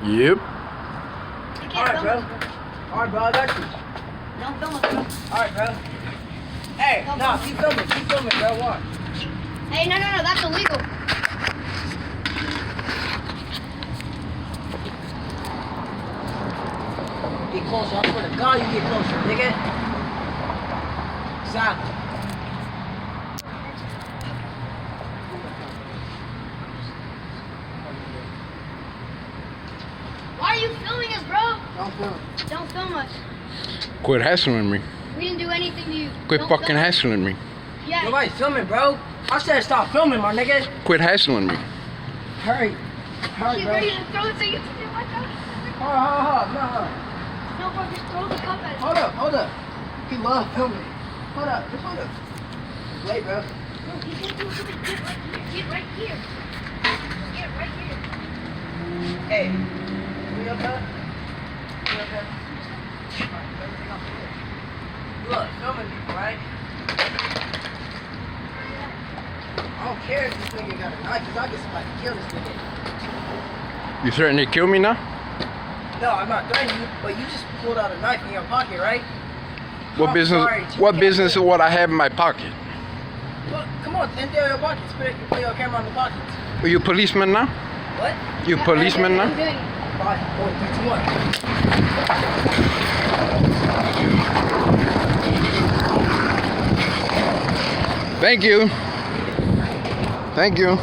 Yep. Alright, bro. Alright, bro, I got you. Don't film it, bro. Alright, bro. Hey, nah, keep filming, bro. Watch. Hey, no, that's illegal. Get closer. I swear to God, you get closer, nigga. Stop. Why are you filming us, bro? Don't film. Don't film us. Quit hassling me. We didn't do anything to you. Quit Don't fucking film us. hassling me. Yeah. Nobody's filming, bro. I said stop filming, my nigga. Quit hassling me. Hurry. Hurry, She's bro. ready to throw it so you can do my cup. Hold up. No, bro, just throw the cup at it. Hold up. He loves filming. Hold up. Wait, bro. No, he's gonna do something. Get right here. Get right here. Hey. We up there? Look, filming people, right? I don't care if this nigga got a knife, because I get somebody to kill this nigga. You threatening to kill me now? No, I'm not threatening you, but you just pulled out a knife in your pocket, right? What I'm business? sorry, What business is what I have in my pocket? Well, come on, empty out your pockets. Put your camera in the pockets. Are you a policeman now? What? You a policeman I'm now? doing it. 5, 4, 3, 2, 1. Thank you. Thank you.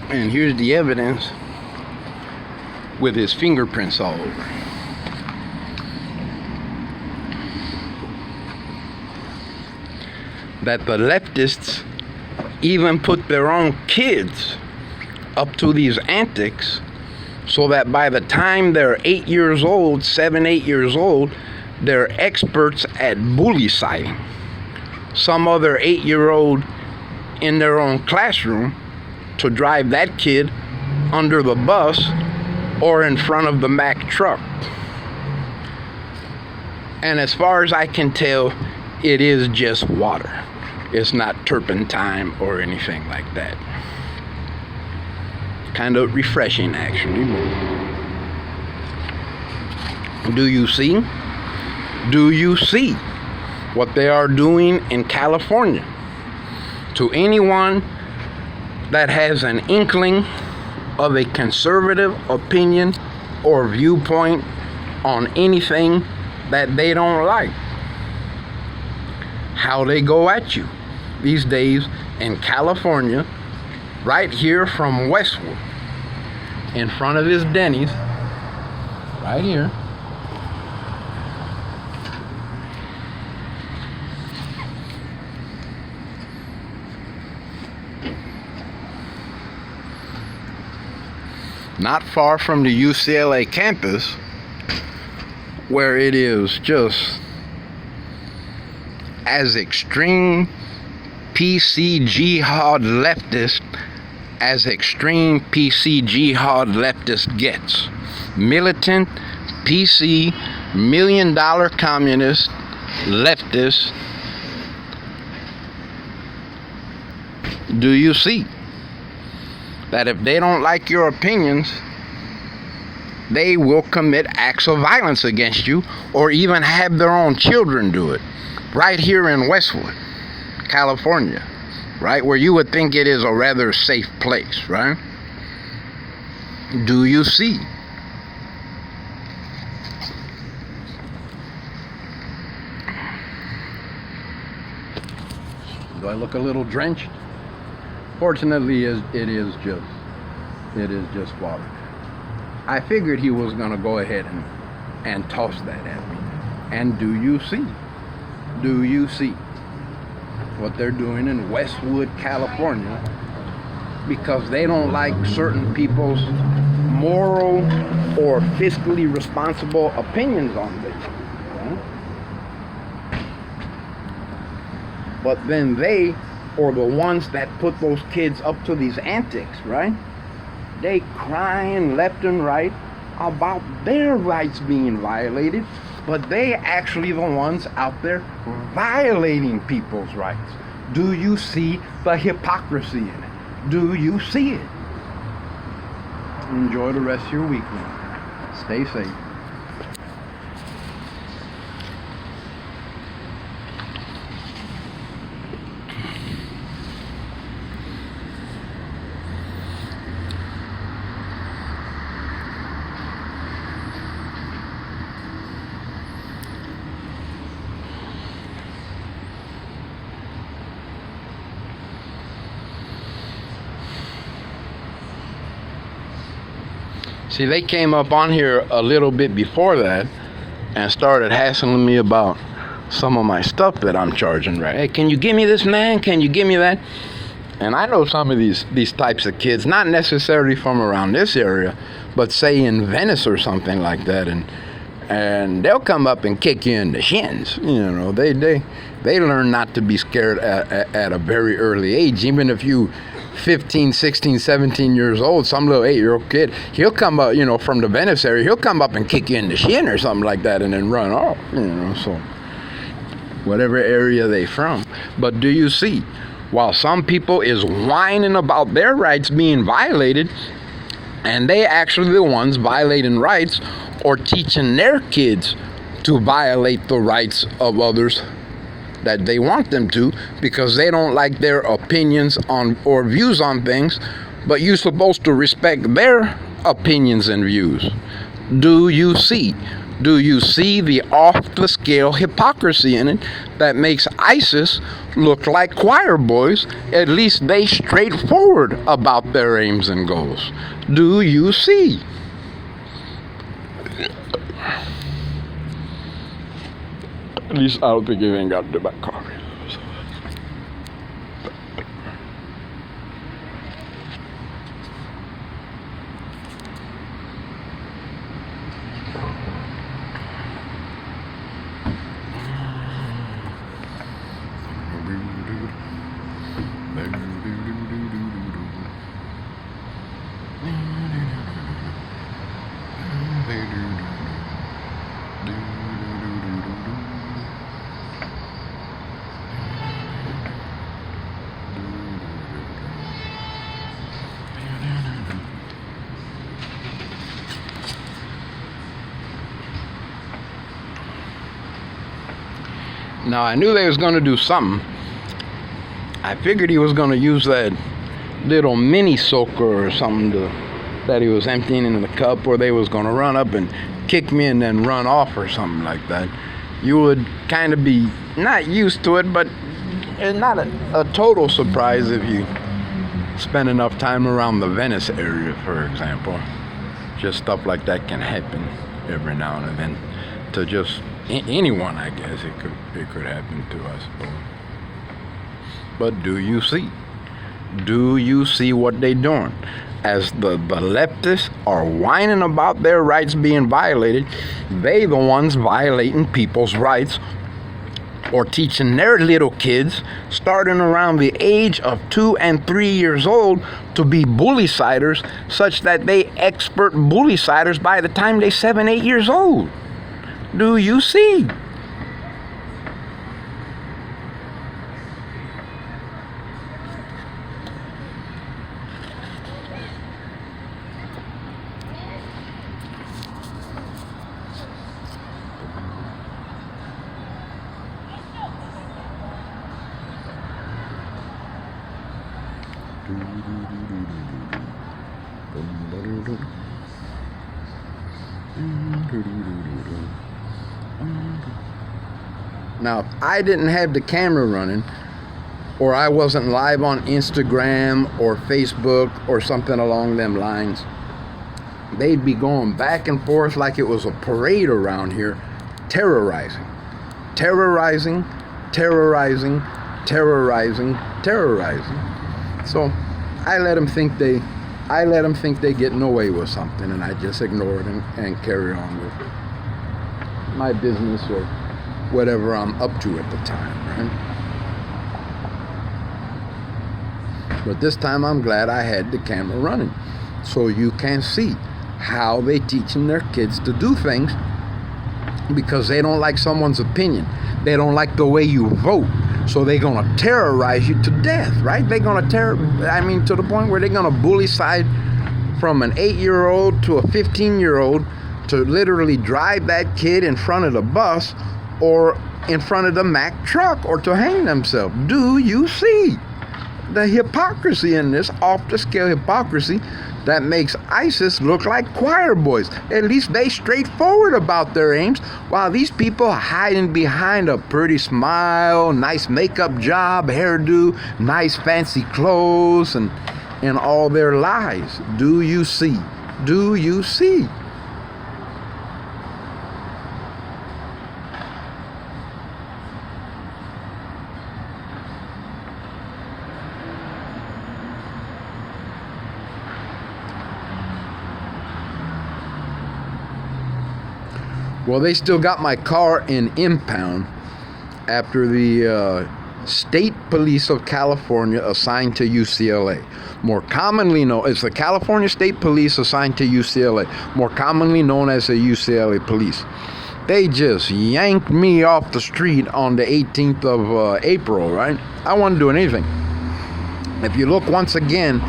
And here's the evidence with his fingerprints all over. That the leftists even put their own kids up to these antics so that by the time they're 8 years old, 7, 8 years old, they're experts at bullyciding some other 8-year-old in their own classroom to drive that kid under the bus or in front of the Mack truck. And as far as I can tell, it is just water. It's not turpentine or anything like that. Kind of refreshing, actually. Do you see? Do you see what they are doing in California? To anyone that has an inkling of a conservative opinion or viewpoint on anything that they don't like, how they go at you these days in California, right here from Westwood, in front of his Denny's, right here. Not far from the UCLA campus, where it is just as extreme PC jihad leftist as extreme PC jihad leftist gets. Militant PC $1 million communist leftist. Do you see that if they don't like your opinions, they will commit acts of violence against you or even have their own children do it? Right here in Westwood, California, right? Where you would think it is a rather safe place, right? Do you see Do I look a little drenched? Fortunately, it is just water. I figured he was gonna go ahead and toss that at me. And do you see? Do you see what they're doing in Westwood, California? Because they don't like certain people's moral or fiscally responsible opinions on this. But then they, or the ones that put those kids up to these antics, right? They crying left and right about their rights being violated, but they actually the ones out there violating people's rights. Do you see the hypocrisy in it? Do you see it? Enjoy the rest of your weekend. Stay safe. See, they came up on here a little bit before that and started hassling me about some of my stuff that I'm charging, right? Hey, can you give me this, man? Can you give me that? And I know some of these types of kids, not necessarily from around this area, but say in Venice or something like that, and they'll come up and kick you in the shins. You know, they learn not to be scared at a very early age, even if you 15, 16, 17 years old, some little 8-year-old kid, he'll come up, you know, from the Venice area, he'll come up and kick you in the shin or something like that and then run off, you know, so whatever area they from. But do you see, while some people is whining about their rights being violated, and they actually the ones violating rights or teaching their kids to violate the rights of others that they want them to, because they don't like their opinions on or views on things, but you're supposed to respect their opinions and views. Do you see? Do you see the off-the-scale hypocrisy in it that makes ISIS look like choir boys? At least they straightforward about their aims and goals. Do you see? At least I don't think it ain't got the back car. Now, I knew they was going to do something. I figured he was going to use that little mini soaker or something that he was emptying into the cup, or they was going to run up and kick me and then run off or something like that. You would kind of be not used to it, but it's not a total surprise if you spend enough time around the Venice area, for example. Just stuff like that can happen every now and then to just anyone, I guess. It could happen to us. But do you see? Do you see what they doing? As the leftists are whining about their rights being violated, they the ones violating people's rights or teaching their little kids, starting around the age of 2 and 3 years old, to be bullyciders, such that they expert bullyciders by the time they're 7, 8 years old. Do you see? Now, if I didn't have the camera running, or I wasn't live on Instagram or Facebook or something along them lines, they'd be going back and forth like it was a parade around here, terrorizing, terrorizing, terrorizing, terrorizing, terrorizing. So I let them think they getting away with something, and I just ignore it and carry on with my business or whatever I'm up to at the time, right? But this time I'm glad I had the camera running, so you can see how they teaching their kids to do things, because they don't like someone's opinion. They don't like the way you vote. So they're going to terrorize you to death, right? They're going to to the point where they're going to bullycide from an 8-year-old to a 15-year-old to literally drive that kid in front of the bus or in front of the Mack truck or to hang themselves. Do you see the hypocrisy in this, off-the-scale hypocrisy that makes ISIS look like choir boys? At least they straightforward about their aims, while these people are hiding behind a pretty smile, nice makeup job, hairdo, nice fancy clothes, and all their lies. Do you see? Do you see? Well, they still got my car in impound after the State Police of California assigned to UCLA. More commonly known, it's the California State Police assigned to UCLA, more commonly known as the UCLA Police. They just yanked me off the street on the 18th of April, right? I wasn't doing anything. If you look once again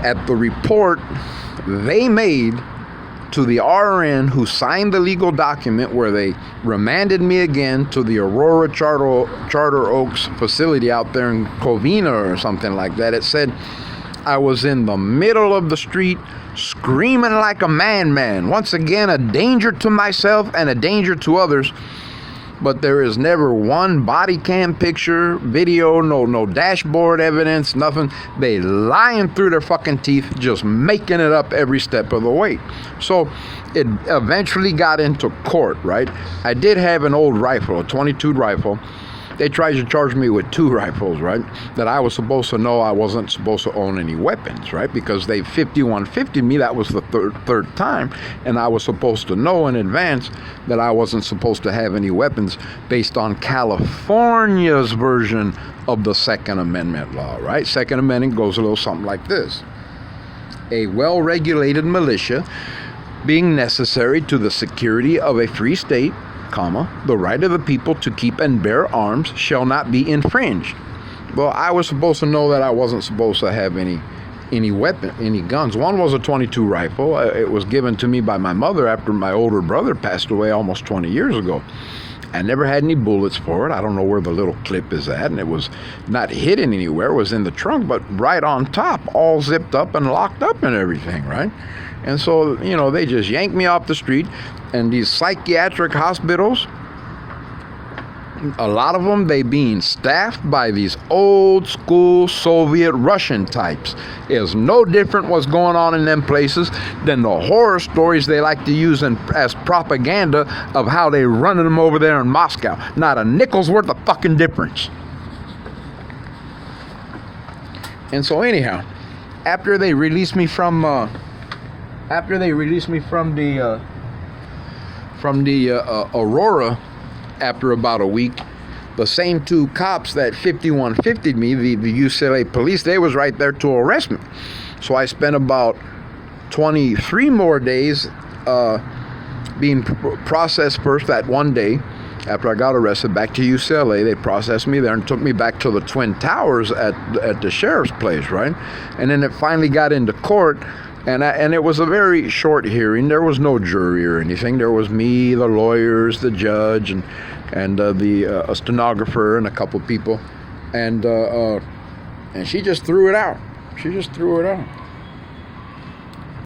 at the report they made to the RN who signed the legal document where they remanded me again to the Aurora Charter Oaks facility out there in Covina or something like that. It said I was in the middle of the street screaming like a madman. Once again, a danger to myself and a danger to others. But there is never one body cam picture, video, no dashboard evidence, nothing. They lying through their fucking teeth, just making it up every step of the way. So it eventually got into court, right? I did have an old rifle, a .22 rifle. They tried to charge me with 2 rifles, right? That I was supposed to know I wasn't supposed to own any weapons, right? Because they 5150'd me, that was the third time, and I was supposed to know in advance that I wasn't supposed to have any weapons based on California's version of the Second Amendment law, right? Second Amendment goes a little something like this. A well-regulated militia being necessary to the security of a free state, the right of the people to keep and bear arms shall not be infringed. Well, I was supposed to know that I wasn't supposed to have any weapon, any guns. One was a .22 rifle. It was given to me by my mother after my older brother passed away almost 20 years ago. I never had any bullets for it. I don't know where the little clip is at, and it was not hidden anywhere. It was in the trunk, but right on top, all zipped up and locked up and everything, right? And so, they just yanked me off the street, and these psychiatric hospitals, a lot of them, they being staffed by these old school Soviet Russian types. It's no different what's going on in them places than the horror stories they like to use as propaganda of how they running them over there in Moscow. Not a nickel's worth of fucking difference. And so anyhow, after they released me from the Aurora, after about a week, the same 2 cops that 5150'd me, the UCLA police, they was right there to arrest me. So I spent about 23 more days being processed first that one day. After I got arrested, back to UCLA, they processed me there and took me back to the Twin Towers at the sheriff's place, right? And then it finally got into court. And it was a very short hearing. There was no jury or anything. There was me, the lawyers, the judge, and a stenographer and a couple people. And she just threw it out.